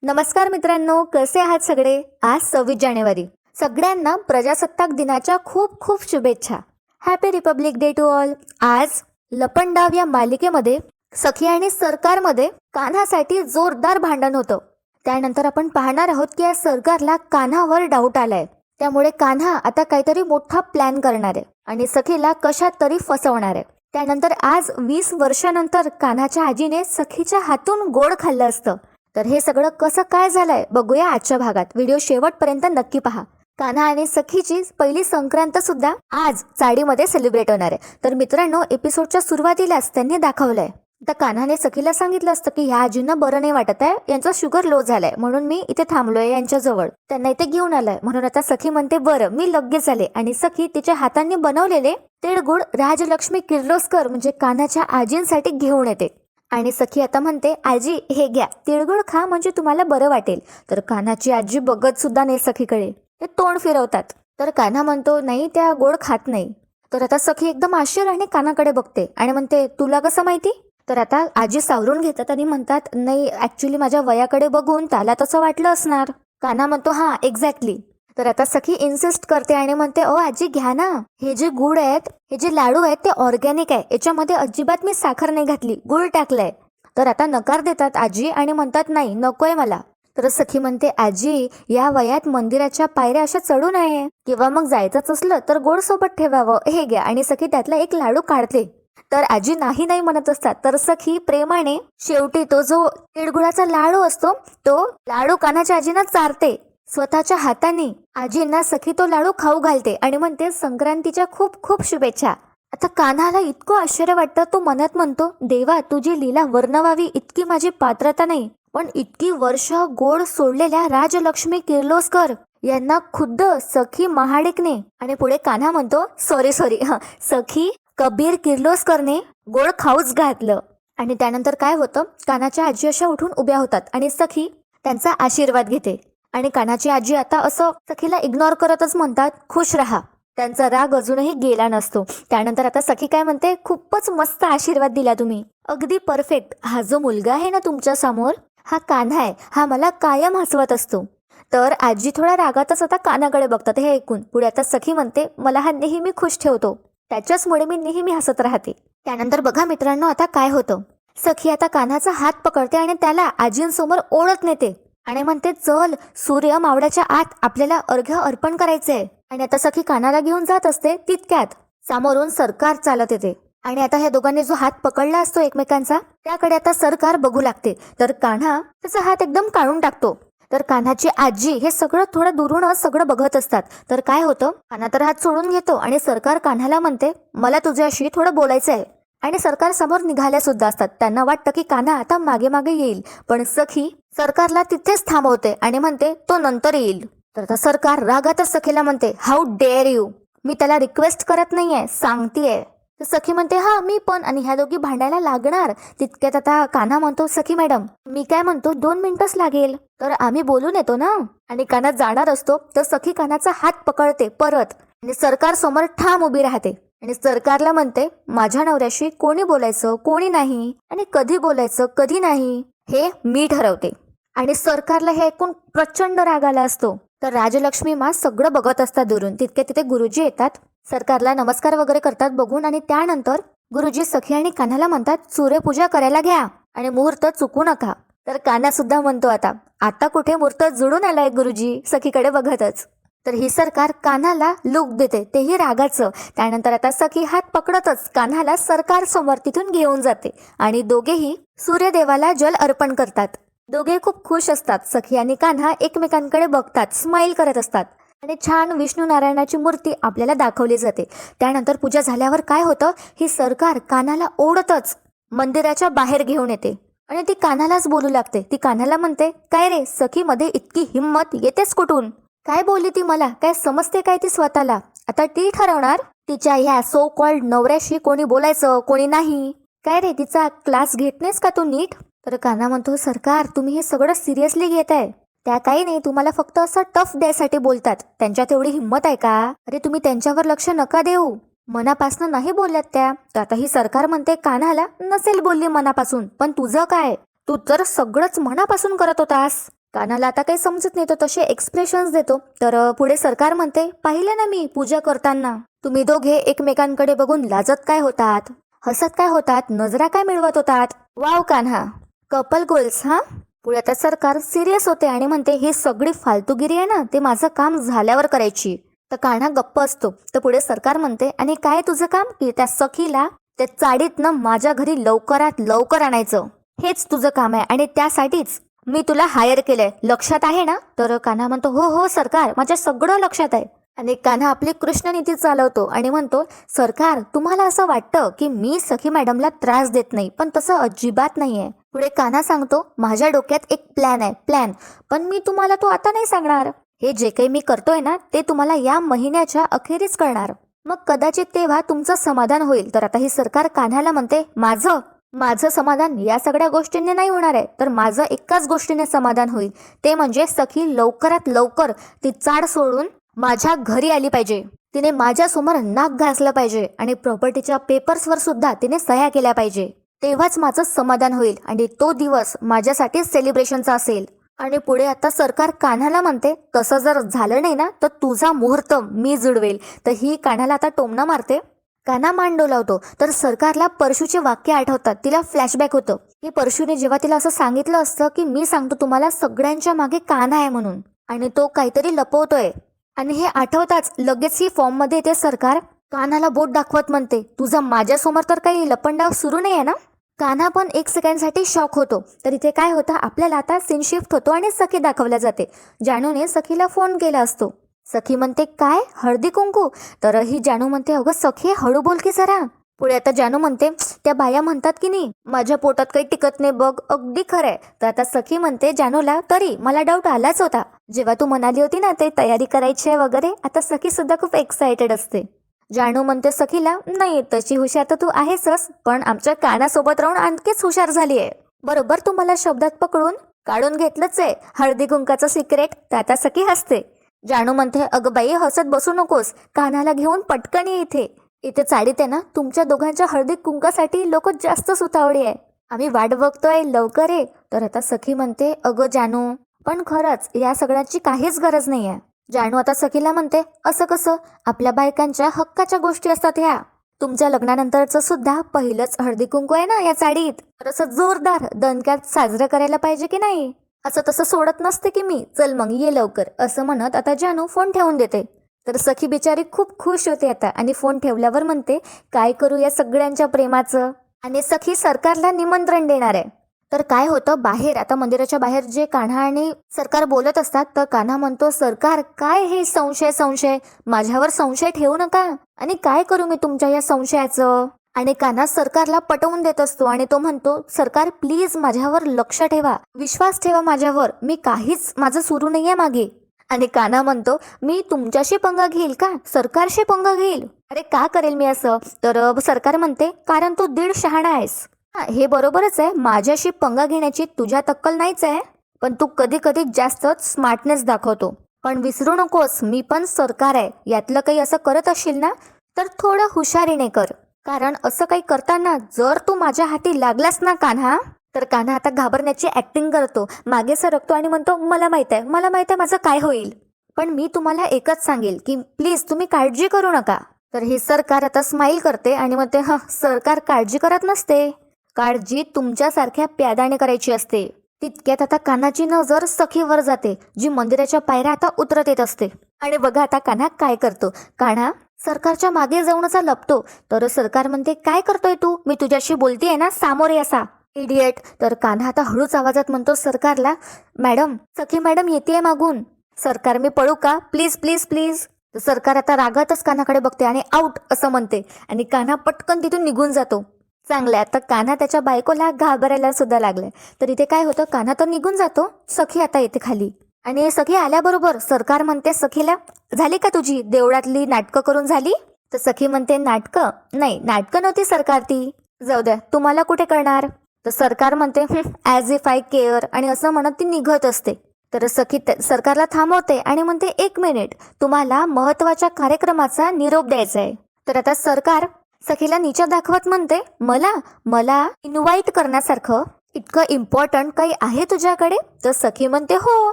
नमस्कार मित्रांनो, कसे आहात सगळे? आज 26 जानेवारी. सगळ्यांना प्रजासत्ताक दिनाच्या खूप खूप शुभेच्छा. Happy republic day to all. आज लपंडाव या मालिकेमध्ये सखी आणि सरकारमध्ये कान्हासाठी जोरदार भांडण होतं. त्यानंतर आपण पाहणार आहोत की या सरकारला कान्हावर डाऊट आलाय. त्यामुळे कान्हा आता काहीतरी मोठा प्लॅन करणार आहे आणि सखीला कशात तरी फसवणार आहे. त्यानंतर आज 20 वर्षानंतर कान्हाच्या आजीने सखीच्या हातून गोड खाल्लं असतं. तर हे सगळं कसं काय झालंय बघूया आजच्या भागात. व्हिडिओ शेवटपर्यंत नक्की पहा. कान्हा आणि सखीची पहिली संक्रांत सुद्धा आज चाळीमध्ये सेलिब्रेट होणार आहे. तर मित्रांनो, एपिसोडच्या सुरुवातीलाच त्यांनी दाखवलंय. आता कान्हाने सखीला सांगितलं असतं की ह्या आजींना बरं नाही वाटत आहे, यांचा शुगर लो झालाय, म्हणून मी इथे थांबलोय यांच्या जवळ, त्यांना इथे घेऊन आलाय. म्हणून आता सखी म्हणते बरं मी लगेच आले. आणि सखी तिच्या हातांनी बनवलेले तिळगुळ राजलक्ष्मी किर्लोस्कर म्हणजे कान्हाच्या आजींसाठी घेऊन येते. आणि सखी आता म्हणते आजी हे घ्या, तिळगुळ खा म्हणजे तुम्हाला बरं वाटेल. तर कान्हाची आजी बघत सुद्धा नाही सखीकडे, ते तोंड फिरवतात. तर कान्हा म्हणतो नाही, त्या गोड खात नाही. तर आता सखी एकदम आश्चर्याने कान्हाकडे बघते आणि म्हणते तुला कसं माहिती? तर आता आजी सावरून घेतात आणि म्हणतात नाही, ऍक्च्युली माझ्या वयाकडे बघून त्याला तसं वाटलं असणार. कान्हा म्हणतो हा एक्झॅक्टली. तर आता सखी इन्सिस्ट करते आणि म्हणते ओ आजी घ्या ना, हे जे गुड आहेत, हे जे लाडू आहेत ते ऑर्गॅनिक आहे, याच्यामध्ये अजिबात मी साखर नाही घातली, गुळ टाकलाय. तर आता नकार देतात आजी आणि म्हणतात नाही नकोय मला. तर सखी म्हणते आजी या वयात मंदिराच्या पायऱ्या अशा चढू नये, किंवा मग जायचंच असलं तर गोड सोबत ठेवावं, हे घ्या. आणि सखी त्यातला एक लाडू काढते. तर आजी नाही नाही म्हणत असतात. तर सखी प्रेमाने शेवटी तो जो तिळगुळाचा लाडू असतो तो लाडू कान्हाच्या आजींना चारते स्वतःच्या हाताने. आजींना सखी तो लाडू खाऊ घालते आणि म्हणते संक्रांतीच्या खूप खूप शुभेच्छा. आता कान्हाला इतकं आश्चर्य वाटतं, तो मनात म्हणतो देवा तुझी लीला वर्णवावी इतकी माझी पात्रता नाही, पण इतकी वर्ष गोड सोडलेल्या राजलक्ष्मी किर्लोस्कर यांना खुद्द सखी महाडिकने. आणि पुढे कान्हा म्हणतो सॉरी सखी कबीर किर्लोस्करने गोड खाऊच घातलं. आणि त्यानंतर काय होतं, कान्हाच्या आजी अशा उठून उभ्या होतात आणि सखी त्यांचा आशीर्वाद घेते. आणि कान्हाची आजी आता असं सखीला इग्नोर करतच म्हणतात खुश राहा. त्यांचा राग अजूनही गेला नसतो. त्यानंतर आता सखी काय म्हणते, खूपच मस्त आशीर्वाद दिला तुम्ही, अगदी परफेक्ट. हा जो मुलगा आहे ना तुमच्या समोर, हा कान्हा आहे, हा मला कायम हसवत असतो. तर आजी थोड्या रागातच आता कान्हाकडे बघतात हे ऐकून. पुढे आता सखी म्हणते मला हा नेहमी खुश ठेवतो, त्याच्याचमुळे मी नेहमी हसत राहते. त्यानंतर बघा मित्रांनो आता काय होतं, सखी आता कान्हाचा हात पकडते आणि त्याला आजींसमोर ओढत नेते आणि म्हणते चल सूर्य मावळ्याच्या आत आपल्याला अर्घ्य अर्पण करायचंय. आणि आता सखी कान्हाला घेऊन जात असते, तितक्यात समोरून सरकार चालत येते. आणि आता ह्या दोघांनी जो हात पकडला असतो एकमेकांचा, त्याकडे आता सरकार बघू लागते. तर कान्हा त्याचा हात एकदम काढून टाकतो. तर कान्हाची आजी हे सगळं थोडं दुरूनच सगळं बघत असतात. तर काय होतं, कान्हा तर हात सोडून घेतो आणि सरकार कान्हाला म्हणते मला तुझ्याशी थोडं बोलायचं आहे. आणि सरकार समोर निघाल्या सुद्धा असतात. त्यांना वाटतं की कान्हा आता मागे मागे येईल, पण सखी सरकारला तिथेच थांबवते आणि म्हणते तो नंतर येईल. तर आता सरकार रागातच सखीला म्हणते हाऊ डेअर यू, मी त्याला रिक्वेस्ट करत नाहीये, सांगतेय. तर सखी म्हणते हा मी पण. आणि ह्या दोघी भांडायला लागणार. तितक्यात आता कान्हा म्हणतो सखी मॅडम मी काय म्हणतो 2 मिनिटच लागेल, तर आम्ही बोलून येतो ना. आणि कान्हा जाणार असतो तर सखी कान्हाचा हात पकडते परत आणि सरकार समोर ठाम उभी राहते. आणि सरकारला म्हणते माझ्या नवऱ्याशी कोणी बोलायचं कोणी नाही, आणि कधी बोलायचं कधी नाही हे मी ठरवते. आणि सरकारला हे ऐकून प्रचंड राग आला असतो. तर राजलक्ष्मी मा सगळं बघत असतात दुरून. तितके तिथे गुरुजी येतात, सरकारला नमस्कार वगैरे करतात बघून. आणि त्यानंतर गुरुजी सखी आणि कान्हाला म्हणतात सूर्यपूजा करायला घ्या आणि मुहूर्त चुकू नका. तर कान्हा सुद्धा म्हणतो आता कुठे मुहूर्त जुळून आलाय गुरुजी, सखीकडे बघतच. तर ही सरकार कान्हाला लुक देते, तेही रागाचं. त्यानंतर आता सखी हात पकडतच कान्हाला सरकार समोर तिथून घेऊन जाते आणि दोघेही सूर्यदेवाला जल अर्पण करतात. दोघे खूप खुश असतात. सखी आणि कान्हा एकमेकांकडे बघतात, स्माइल करत असतात. आणि छान विष्णू नारायणाची मूर्ती आपल्याला दाखवली जाते. त्यानंतर पूजा झाल्यावर काय होतं, ही सरकार कान्हाला ओढतच मंदिराच्या बाहेर घेऊन येते आणि ती कान्हालाच बोलू लागते. ती कान्हाला म्हणते काय रे सखी मध्ये इतकी हिंमत येतेच कुठून, काय बोलली ती, मला काय समजते काय ती स्वतःला, आता ती ठरवणार तिच्या ह्या सो कॉल्ड नवऱ्याशी कोणी बोलायचं कोणी नाही. काय रे तिचा क्लास घेत नाहीस का तू नीट? तर कान्हा म्हणतो सरकार तुम्ही हे सगळं सिरियसली घेताय, त्या काही नाही, तुम्हाला फक्त असं टफ द्यायसाठी बोलतात, त्यांच्यात एवढी हिंमत आहे का? अरे तुम्ही त्यांच्यावर लक्ष नका देऊ, मनापासून नाही बोलल्यात त्या. तर आता ही सरकार म्हणते कान्हाला नसेल बोलली मनापासून, पण तुझं काय, तू तर सगळंच मनापासून करत होतास. कानाला आता काही समजत नाही, तो तसे एक्सप्रेशन्स देतो. तर पुढे सरकार म्हणते, पाहिलं ना मी पूजा करताना, तुम्ही दोघे एकमेकांकडे बघून लाजत काय होतात, हसत काय होतात, नजरा काय मिळवत होतात. वाव कान्हा, कपल गोल्स हा. पुढे आता सरकार सिरियस होते आणि म्हणते, ही सगळी फालतूगिरी आहे ना, ते माझं काम झाल्यावर करायची. तर कान्हा गप्प असतो. तर पुढे सरकार म्हणते, आणि काय तुझं काम, की त्या सखीला त्या चाडीतनं माझ्या घरी लवकरात लवकर आणायचं, हेच तुझं काम आहे आणि त्यासाठीच मी तुला हायर केलंय, लक्षात आहे ना. तर कान्हा म्हणतो, हो हो सरकार, माझ्या सगळं लक्षात आहे. आणि कान्हा आपली कृष्णनीती चालवतो आणि म्हणतो, सरकार तुम्हाला असं वाटतं की मी सखी मॅडमला त्रास देत नाही, पण तसं अजिबात नाहीये. पुढे कान्हा सांगतो, माझ्या डोक्यात एक प्लॅन आहे, प्लॅन, पण मी तुम्हाला तो आता नाही सांगणार. हे जे काही मी करतोय ना, ते तुम्हाला या महिन्याच्या अखेरीच कळणार, मग कदाचित तेव्हा तुमचं समाधान होईल. तर आता ही सरकार कान्हाला म्हणते, माझं समाधान या सगळ्या गोष्टींनी नाही होणार आहे, तर माझं एकाच गोष्टीने समाधान होईल, ते म्हणजे सखी लवकरात लवकर ती चाड सोडून माझ्या घरी आली पाहिजे, तिने माझ्यासमोर नाक घासलं पाहिजे आणि प्रॉपर्टीच्या पेपर्सवर सुद्धा तिने सह्या केल्या पाहिजे, तेव्हाच माझं समाधान होईल आणि तो दिवस माझ्यासाठी सेलिब्रेशनचा असेल. आणि पुढे आता सरकार कान्हाला म्हणते, तसं जर झालं नाही ना, तर तुझा मुहूर्त मी जुडवेल. तर ही कान्हाला आता टोमणं मारते. कान्हा मान डोलावतो. तर सरकारला परशूचे वाक्य आठवतात. तिला फ्लॅशबॅक होतं की परशूने जेव्हा तिला असं सांगितलं असतं की मी सांगतो तुम्हाला सगळ्यांच्या मागे कान्हा आहे म्हणून, आणि तो काहीतरी लपवतोय. आणि हे आठवताच लगेच ही फॉर्म मध्ये येते सरकार. कान्हाला बोट दाखवत म्हणते, तुझा माझ्यासमोर तर काही लपंडाव सुरू नाही आहे ना. कान्हा पण एक सेकंडसाठी शॉक होतो. तर इथे काय होतं, आपल्याला आता सीन शिफ्ट होतो आणि सखी दाखवल्या जाते. जानूने सखीला फोन केला असतो. सखी म्हणते, काय हळदी कुंकू. तर ही जानू म्हणते, अगं सखी हळू बोल की जरा. पुढे आता जानू म्हणते, त्या बाया म्हणतात की नाही माझ्या पोटात काही टिकत नाही बघ, अगदी खरंय. तर आता सखी म्हणते जानूला, तरी मला डाऊट आलाच होता जेव्हा तू म्हणाली होती ना ते तयारी करायची आहे वगैरे. आता सखी सुद्धा खूप एक्सायटेड असते. जानू म्हणते सखीला, नाही तशी हुशार तर तू आहेसच, पण आमच्या कानासोबत राहून आणखीच हुशार झाली आहे. बरोबर तू मला शब्दात पकडून काढून घेतलंच आहे हळदी कुंकाचं सिक्रेट. तर आता सखी हसते. जानू म्हणते, अगं बाई हसत बसू नकोस, कानाला घेऊन पटकन ये इथे. इथे चाडीत आहे ना तुमच्या दोघांच्या हळदी कुंकासाठी लोक जास्त सुतावडी आहे, आम्ही वाट बघतोय, लवकर ये. तर आता सखी म्हणते, अगं जानू, पण खरंच या सगळ्याची काहीच गरज नाहीये. जानू आता सखीला म्हणते, असं कसं, आपल्या बायकांच्या हक्काच्या गोष्टी असतात ह्या. तुमच्या लग्नानंतरचं सुद्धा पहिलंच हळदी कुंकू आहे ना या चाडीत, तर असं जोरदार दणक्यात साजरं करायला पाहिजे की नाही. असं तसं सोडत नसते की मी, चल मग ये लवकर, असं म्हणत आता जानू फोन ठेवून देते. तर सखी बिचारी खूप खुश होते आता आणि फोन ठेवल्यावर म्हणते, काय करू या सगळ्यांच्या प्रेमाचं. आणि सखी सरकारला निमंत्रण देणार आहे. तर काय होतं, बाहेर आता मंदिराच्या बाहेर जे कान्हा आणि सरकार बोलत असतात, तर कान्हा म्हणतो, सरकार काय हे संशय, माझ्यावर संशय ठेवू नका, आणि काय करू मी तुमच्या या संशयाचं. आणि कान्हा सरकारला पटवून देत असतो आणि तो म्हणतो, सरकार प्लीज माझ्यावर लक्ष ठेवा, विश्वास ठेवा माझ्यावर, मी काहीच माझं सुरू नाहीये मागे. आणि कान्हा म्हणतो, मी तुमच्याशी पंगा घेईल का, सरकारशी पंगा घेईल. अरे का करेल मी असं. तर सरकार म्हणते, कारण तू दीड शहाणा आहेस. हे बरोबरच आहे, माझ्याशी पंगा घेण्याची तुझ्यात अक्कल नाहीच आहे, पण तू कधी कधी जास्तच स्मार्टनेस दाखवतो. पण विसरू नकोस, मी पण सरकार आहे. यातलं काही असं करत असशील ना, तर थोडं हुशारीने कर, कारण असं काही करताना जर तू माझ्या हाती लागलास ना कान्हा. तर कान्हा आता घाबरण्याची ऍक्टिंग करतो, मागे सरकतो आणि म्हणतो, मला माहित आहे माझं काय होईल, पण मी तुम्हाला एकच सांगेल की प्लीज तुम्ही काळजी करू नका. तर हे सरकार आता स्माईल करते आणि म्हणते, हा सरकार काळजी करत नसते, काळजी तुमच्यासारख्या प्यादाने करायची असते. तितक्यात आता कान्हाची नजर सखीवर जाते, जी मंदिराच्या पायऱ्या आता उतरत येत असते. आणि बघा आता कान्हा काय करतो, कान्हा सरकारच्या मागे जाऊनचा लपतो. तर सरकार म्हणते, काय करतोय तू, मी तुझ्याशी बोलतीये ना, सामोरे असा इडियट. तर कान्हा आता हळूच आवाजात म्हणतो सरकारला, मॅडम, सखी मॅडम येते मागून. सरकार, मी पळू का, प्लीज प्लीज प्लीज. तर सरकार आता रागातच कान्हाकडे बघते आणि आउट असं म्हणते, आणि कान्हा पटकन तिथून निघून जातो. चांगलंय, आता कान्हा त्याच्या बायकोला घाबरायला सुद्धा लागले. तर इथे काय होतं, कान्हा तर निघून जातो, सखी आता येते खाली. आणि सखी आल्याबरोबर सरकार म्हणते सखीला, झाली का तुझी देवळातली नाटकं करून झाली. तर सखी म्हणते, नाटकं नाही, नाटकं नव्हती सरकार ती, जाऊ द्या, तुम्हाला कुठे कळणार. तर सरकार म्हणते, ॲज इफ आय केअर, आणि असं म्हणत ती निघत असते. तर सखी सरकारला थांबवते आणि म्हणते, एक मिनिट, तुम्हाला महत्वाच्या कार्यक्रमाचा निरोप द्यायचा आहे. तर आता सरकार सखीला नीचा दाखवत म्हणते, मला इन्व्हाइट करण्यासारखं इतकं इम्पॉर्टंट काही आहे तुझ्याकडे? तर सखी म्हणते हो,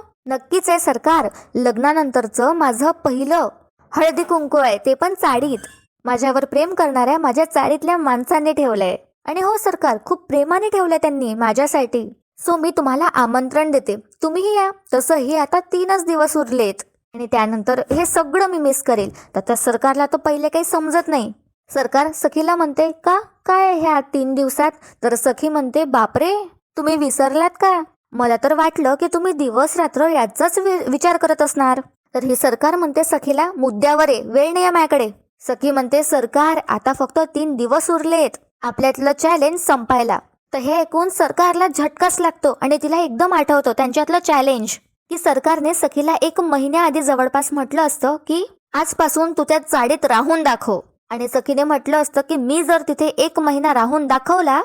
नक्कीच आहे सरकार. लग्नानंतरचं माझं पहिलं हळदी कुंकू आहे, ते पण चाळीत. माझ्यावर प्रेम करणाऱ्या माझ्या चाळीतल्या माणसाने ठेवलंय. आणि हो सरकार, खूप प्रेमाने ठेवलंय त्यांनी माझ्यासाठी. सो मी तुम्हाला आमंत्रण देते, तुम्हीही या. तसंही आता 3च दिवस उरलेत आणि त्यानंतर हे सगळं मी मिस करेल. तर त्या सरकारला तर पहिले काही समजत नाही. सरकार सखीला म्हणते का काय ह्या 3 दिवसात? तर सखी म्हणते बापरे, तुम्ही विसरलात का? मला तर वाटलं की तुम्ही दिवस रात्र याचाच विचार करत असणार. तर ही सरकार म्हणते सखीला, मुद्द्यावर आहे, वेळ नाही आहे माझ्याकडे. सखी म्हणते सरकार, आता फक्त 3 दिवस उरलेत आपल्यातलं चॅलेंज संपायला. तर हे ऐकून सरकारला झटकाच लागतो आणि तिला एकदम आठवतं त्यांच्यातलं चॅलेंज, की सरकारने सखीला 1 महिन्याआधी जवळपास म्हटलं असतं की आजपासून तू त्या चाळीत राहून दाखव. आणि सखीने म्हटलं असतं की मी जर तिथे 1 महिना राहून दाखवला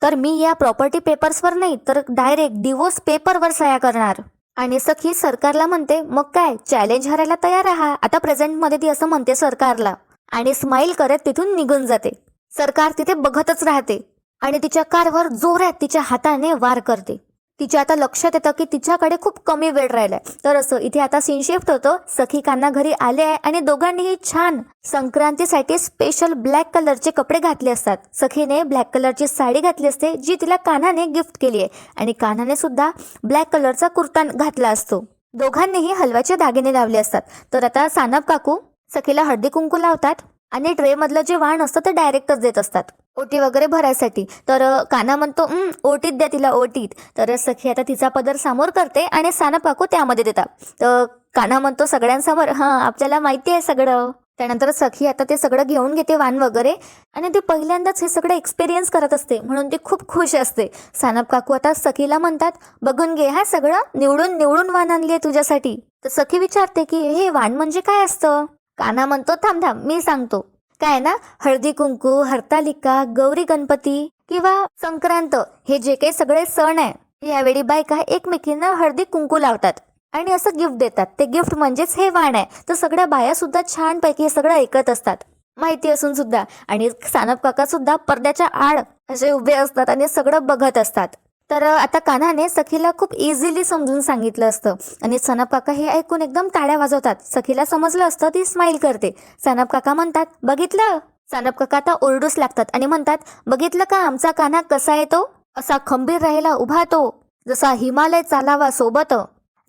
तर मी या प्रॉपर्टी पेपर्सवर नाही तर डायरेक्ट डिवोर्स पेपरवर सह्या करणार. आणि सखी सरकारला म्हणते मग काय, चॅलेंज हरायला तयार आहा. आता प्रेझेंटमध्ये ती असं म्हणते सरकारला आणि स्माइल करत तिथून निघून जाते. सरकार तिथे बघतच राहते आणि तिच्या कारवर जोरात तिच्या हाताने वार करते. तिच्या आता लक्षात येतं की तिच्याकडे खूप कमी वेळ राहिलाय. तर असं इथे आता सीन शिफ्ट होतं. सखी कान्हा घरी आले आहे आणि दोघांनीही छान संक्रांतीसाठी स्पेशल ब्लॅक कलरचे कपडे घातले असतात. सखीने ब्लॅक कलरची साडी घातली असते जी तिला कान्हाने गिफ्ट केली आहे आणि कान्हाने सुद्धा ब्लॅक कलरचा कुर्ता घातला असतो. दोघांनीही हलव्याचे दागिने लावले असतात. तर आता सानप काकू सखीला हळदी कुंकू लावतात आणि ट्रे मधलं जे वाण असतं ते डायरेक्टच देत असतात ओटी वगैरे भरायसाठी. तर कान्हा म्हणतो ओटीत द्या तिला, ओटीत. तर सखी आता तिचा पदर समोर करते आणि सानप काकू त्यामध्ये देतात. तर कान्हा म्हणतो सगळ्यांसमोर, हां आपल्याला माहिती आहे सगळं. त्यानंतर सखी आता ते सगळं घेऊन घेते वाण वगैरे आणि ती पहिल्यांदाच हे सगळं एक्सपिरियन्स करत असते म्हणून ती खूप खुश असते. सानप काकू आता सखीला म्हणतात बघून घे, हा सगळं निवडून निवडून वाण आणली आहे तुझ्यासाठी. तर सखी विचारते की हे वाण म्हणजे काय असतं? कान्हा म्हणतो थांब थांब मी सांगतो. काय ना, हळदी कुंकू, हरतालिका, गौरी गणपती किंवा संक्रांत हे जे काही सगळे सण आहे यावेळी बायका एकमेकींना हळदी कुंकू लावतात आणि असं गिफ्ट देतात. ते गिफ्ट म्हणजेच हे वाण आहे. तर सगळ्या बाया सुद्धा छानपैकी हे सगळं ऐकत असतात माहिती असून सुद्धा. आणि सानप काका सुद्धा पडद्याच्या आड असे उभे असतात आणि सगळं बघत असतात. तर आता कान्हाने सखीला खूप इझिली समजून सांगितलं असतं आणि सानप काका हे ऐकून एकदम टाळ्या वाजवतात. सखीला समजलं असतं, ती स्माइल करते. सानप काका म्हणतात बघितलं. सानप काका आता ओरडूच लागतात आणि म्हणतात बघितलं का आमचा कान्हा कसा आहे, तो असा खंबीर राहिला उभा, तो जसा हिमालय चालावा सोबत,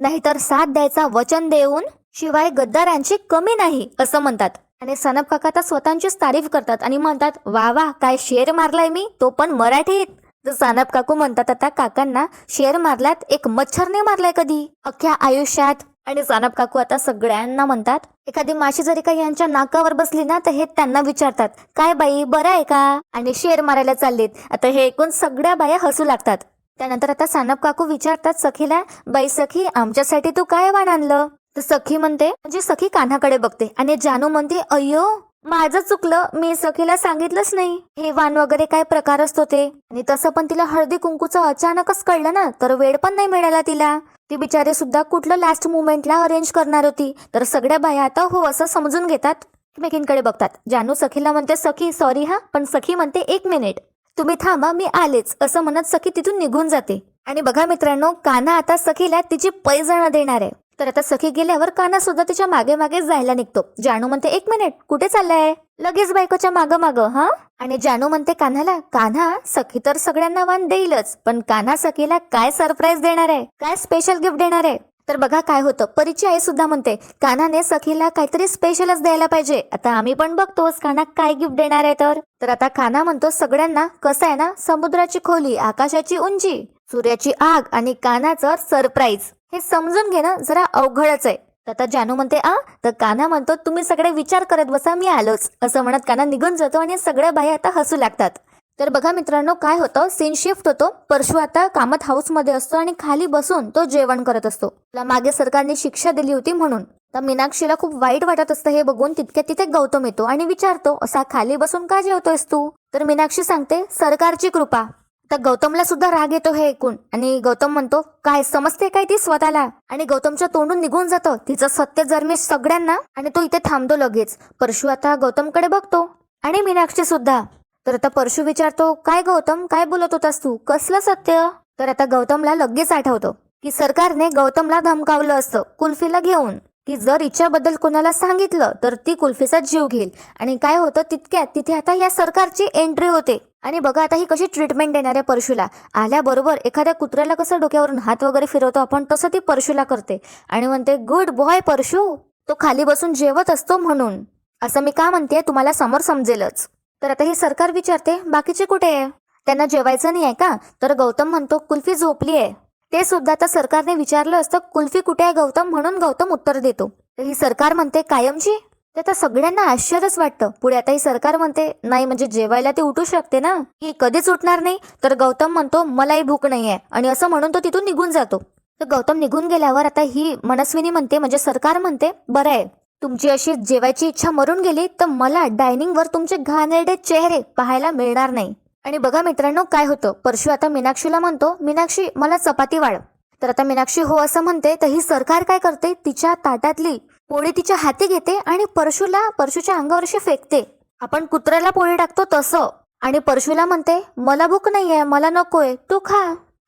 नाहीतर साथ द्यायचा वचन देऊन, शिवाय गद्दारांची कमी नाही असं म्हणतात. आणि सानप काका आता स्वतःचीच तारीफ करतात आणि म्हणतात वा वा, काय शेर मारलाय मी, तो पण मराठीत. तर सानप काकू म्हणतात आता काकांना, शेर मारल्यात, एक मच्छरने मारलाय कधी अख्ख्या आयुष्यात. आणि सानप काकू आता सगळ्यांना म्हणतात एखादी माशी जरी काही यांच्या नाकावर बसली ना तर हे त्यांना विचारतात काय बाई बरं आहे का, आणि शेर मारायला चाललेत. आता हे ऐकून सगळ्या बाया हसू लागतात. त्यानंतर आता सानप काकू विचारतात सखीला, बाई सखी आमच्यासाठी तू काय वाण आणलं? तर सखी म्हणते, म्हणजे सखी कान्हाकडे बघते आणि जानू म्हणते अय्यो माझं चुकलं, मी सखीला सांगितलंच नाही हे वाण वगैरे काय प्रकार असतो ते. आणि तसं पण तिला हळदी कुंकूचं अचानकच कळलं ना, तर वेळ पण नाही मिळाला तिला. ती बिचारी सुद्धा कुठलं लास्ट मुमेंटला अरेंज करणार होती. तर सगळ्या बाया आता हो असं समजून घेतात, एकमेकींकडे बघतात. जानू सखीला म्हणते सखी सॉरी हा, पण सखी म्हणते 1 मिनिट तुम्ही थांबा, मी आलेच असं म्हणत सखी तिथून निघून जाते. आणि बघा मित्रांनो, कान्हा आता सखीला तिची पैजण देणार आहे. तर आता सखी गेल्यावर कान्हा सुद्धा तिच्या मागे मागे जायला निघतो. जानू म्हणते 1 मिनिट कुठे चाललाय, लगेच बायकोच्या मागं मागं हा. आणि जानू म्हणते कान्हाला, कान्हा सखी तर सगळ्यांना वाण देईलच, पण कान्हा सखीला काय सरप्राईज देणार आहे, काय स्पेशल गिफ्ट देणार आहे? तर बघा काय होतं, परीची आई सुद्धा म्हणते कान्हाने सखीला काहीतरी स्पेशलच द्यायला पाहिजे. आता आम्ही पण बघतोच कान्हा काय गिफ्ट देणार आहे. तर आता कान्हा म्हणतो सगळ्यांना कसं आहे ना, समुद्राची खोली, आकाशाची उंची, सूर्याची आग आणि कान्हाचं सरप्राईज हे समजून घेणं जरा अवघडच आहे. आता जानू म्हणते तर कान्हा म्हणतो तुम्ही सगळे विचार करत बसा, मी आलोच असं म्हणत कान्हा निघून जातो आणि सगळ्या बाया आता हसू लागतात. तर बघा मित्रांनो काय होतं, सीन शिफ्ट होतो. परशु आता कामत हाऊस मध्ये असतो आणि खाली बसून तो जेवण करत असतो. त्याला मागे सरकारने शिक्षा दिली होती म्हणून. तर मीनाक्षीला खूप वाईट वाटत असतं हे बघून. तितक्या तिथे गौतम येतो आणि विचारतो असा खाली बसून का जेवतोयस तू? तर मीनाक्षी सांगते सरकारची कृपा. तर गौतमला सुद्धा राग येतो हे ऐकून आणि गौतम म्हणतो काय समजते काय ती स्वतःला, आणि गौतमच्या तोंडून निघून जातं तिचं सत्य जर मी सगळ्यांना, आणि तो इथे थांबतो लगेच. परशु आता गौतमकडे बघतो आणि मीनाक्षी सुद्धा. तर आता परशु विचारतो काय गौतम काय बोलत होतास तू, कसलं सत्य? तर आता गौतमला लगेच आठवतं की सरकारने गौतमला धमकावलं असतं कुल्फीला घेऊन, की जर हिच्याबद्दल कोणाला सांगितलं तर ती कुल्फीचा जीव घेईल. आणि काय होतं तितक्यात तिथे आता या सरकारची एंट्री होते. आणि बघा आता ही कशी ट्रीटमेंट देणार आहे परशूला. आल्याबरोबर एखाद्या कुत्र्याला कसं डोक्यावरून हात वगैरे फिरवतो आपण, तसं ती परशूला करते आणि म्हणते, गुड बॉय परशू, तो खाली बसून जेवत असतो म्हणून. असं मी का म्हणते तुम्हाला समोर समजेलच. तर आता ही सरकार विचारते, बाकीचे कुठे आहे, त्यांना जेवायचं नाही आहे का? तर गौतम म्हणतो, कुल्फी झोपली आहे. ते सुद्धा आता सरकारने विचारलं असतं, कुल्फी कुठे आहे गौतम, म्हणून गौतम उत्तर देतो. तर ही सरकार म्हणते, कायमची? ते आता सगळ्यांना आश्चर्यच वाटतं. पुढे आता ही सरकार म्हणते, नाही म्हणजे जेवायला ती उठू शकते ना, ही कधीच उठणार नाही. तर गौतम म्हणतो, मलाही भूक नाहीये, आणि असं म्हणून तो तिथून निघून जातो. तर गौतम निघून गेल्यावर आता ही मनस्विनी म्हणते, म्हणजे सरकार म्हणते, बरं आहे, तुमची अशी जेवायची इच्छा मरून गेली तर मला डायनिंगवर तुमचे घाणेरडे चेहरे पाहायला मिळणार नाही. आणि बघा मित्रांनो काय होतं, परशू आता मीनाक्षीला म्हणतो, मीनाक्षी मला चपाती वाढ. तर आता मीनाक्षी हो असं म्हणते. तर ही सरकार काय करते, तिच्या ताटातली पोळी तिच्या हाती घेते आणि परशूच्या अंगावर अशी फेकते, आपण कुत्र्याला पोळी टाकतो तसं. आणि परशूला म्हणते, मला भूक नाहीये, मला नकोय, तू खा.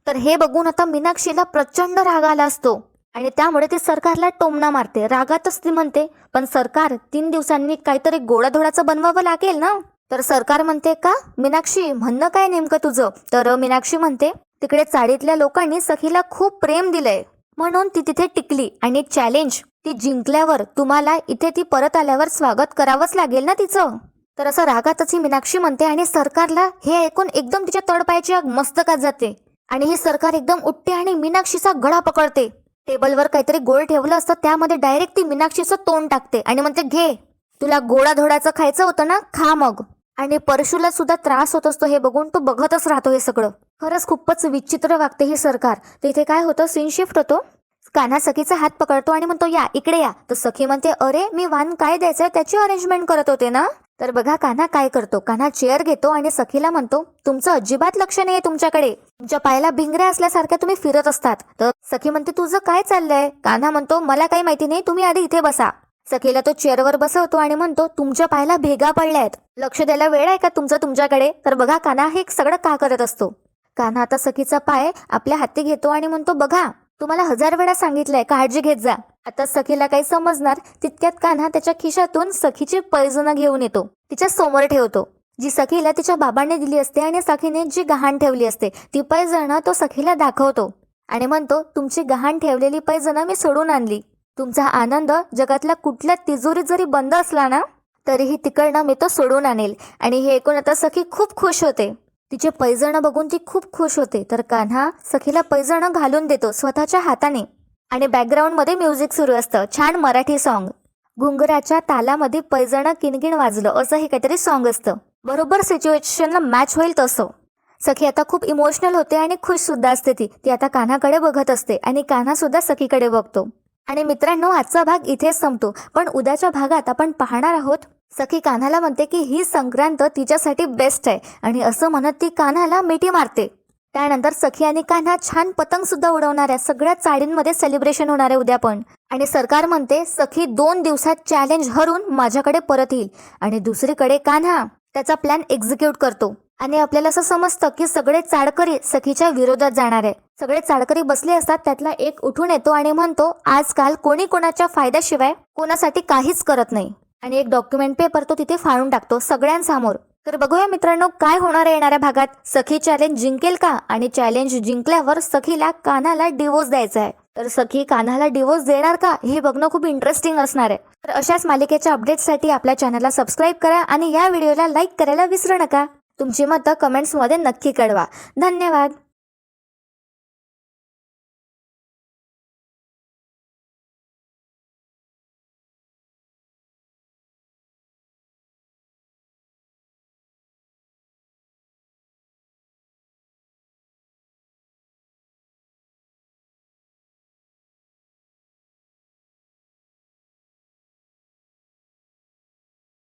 तर हे बघून आता मीनाक्षीला प्रचंड राग आला असतो आणि त्यामुळे ती सरकारला टोमणा मारते. रागातच ती म्हणते, पण सरकार 3 दिवसांनी काहीतरी गोडाधोडाचं बनवावं लागेल ना. तर सरकार म्हणते, का मीनाक्षी, म्हणणं काय नेमकं तुझं? तर मीनाक्षी म्हणते, तिकडे चाळीतल्या लोकांनी सखीला खूप प्रेम दिलंय म्हणून ती तिथे टिकली, आणि चॅलेंज ती जिंकल्यावर तुम्हाला इथे ती परत आल्यावर स्वागत करावंच लागेल ना तिचं. तर असं रागातच ही मीनाक्षी म्हणते आणि सरकारला हे ऐकून एकदम तिच्या तळपायाची आग मस्तकात जाते. आणि ही सरकार एकदम उठते आणि मीनाक्षीचा गळा पकडते. टेबलवर काहीतरी गोळ ठेवलं असतं, त्यामध्ये डायरेक्ट ती मीनाक्षीचं तोंड टाकते आणि म्हणते, घे, तुला गोडाधोडाचं खायचं होतं ना, खा मग. आणि परशूला सुद्धा त्रास होत असतो हे बघून, तो बघतच राहतो हे सगळं. खरंच खूपच विचित्र वागते ही सरकार. तर इथे काय होतं, सीन शिफ्ट होतो. कान्हा सखीचा हात पकडतो आणि म्हणतो, या इकडे या. तर सखी म्हणते, अरे मी वाण काय द्यायचंय त्याची अरेंजमेंट करत होते ना. तर बघा कान्हा काय करतो, कान्हा चेअर घेतो आणि सखीला म्हणतो, तुमचं अजिबात लक्ष नाहीये तुमच्याकडे, तुमच्या पायाला भिंगऱ्या असल्यासारख्या तुम्ही फिरत असतात. तर सखी म्हणते, तुझं काय चाललंय? कान्हा म्हणतो, मला काही माहिती नाही, तुम्ही आधी इथे बसा. सखीला तो चेअरवर बसवतो आणि म्हणतो, तुमच्या पायाला भेगा पडल्यात, लक्ष द्यायला वेळ आहे का तुमच्याकडे? तर बघा कान्हा हे सगळं का करत असतो. कान्हा आता सखीचा पाय आपल्या हाती घेतो आणि म्हणतो, बघा तुम्हाला 1000 वेळा सांगितलंय, काळजी घेत जा. आता सखीला काही समजणार तितक्यात कान्हा त्याच्या खिशातून सखीची पैजणं घेऊन येतो, तिच्या समोर ठेवतो, जी सखीला तिच्या बाबांनी दिली असते. आणि सखीने जी गहाण ठेवली असते ती पैजणं तो सखीला दाखवतो आणि म्हणतो, तुमची गहाण ठेवलेली पैजणं मी सोडून आणली. तुमचा आनंद जगातल्या कुठल्या तिजोरीत जरी बंद असला ना, तरीही तिकडनं मी तो सोडून आणेल. आणि हे ऐकून आता सखी खूप खुश होते, तिचे पैजणं बघून ती खूप खुश होते. तर कान्हा सखीला पैजणं घालून देतो स्वतःच्या हाताने. आणि बॅकग्राऊंडमध्ये म्युझिक सुरू असतं, छान मराठी सॉन्ग, घुंगराच्या तालामध्ये पैजणं किणकिण वाजलं, असं हे काहीतरी सॉन्ग असतं. बरोबर सिच्युएशनला मॅच होईल तसं. सखी आता खूप इमोशनल होते आणि खुश सुद्धा असते. ती आता कान्हाकडे बघत असते आणि कान्हा सुद्धा सखीकडे बघतो. आणि मित्रांनो आजचा भाग इथेच संपतो, पण उद्याच्या भागात आपण पाहणार आहोत, सखी कान्हाला म्हणते की ही संक्रांत तिच्यासाठी बेस्ट आहे, आणि असं म्हणत ती कान्हाला मिठी मारते. त्यानंतर सखी आणि कान्हा छान पतंग सुद्धा उडवणार आहे, सगळ्या चाळींमध्ये सेलिब्रेशन होणार आहे उद्या पण. आणि सरकार म्हणते, सखी 2 दिवसात चॅलेंज हरून माझ्याकडे परत येईल. आणि दुसरीकडे कान्हा त्याचा प्लॅन एक्झिक्यूट करतो. आणि आपल्याला असं समजतं की सगळे चाळकरी सखीच्या विरोधात जाणार आहे. सगळे चाळकरी बसले असतात, त्यातला एक उठून येतो आणि म्हणतो, आजकाल कोणी कोणाच्या फायद्याशिवाय कोणासाठी काहीच करत नाही. आणि एक डॉक्युमेंट पेपर तो तिथे फाडून टाकतो सगळ्यांसमोर. तर बघूया मित्रांनो काय होणार आहे येणाऱ्या भागात. सखी चॅलेंज जिंकेल का? आणि चॅलेंज जिंकल्यावर सखीला कान्हाला डिवोर्स द्यायचा आहे, तर सखी कान्हाला डिवोर्स देणार का, हे बघणं खूप इंटरेस्टिंग असणार आहे. तर अशाच मालिकेच्या अपडेट्ससाठी आपल्या चॅनलला सबस्क्राईब करा आणि या व्हिडिओला लाईक करायला विसरू नका. तुमची मतं कमेंट्समध्ये नक्की कळवा. धन्यवाद.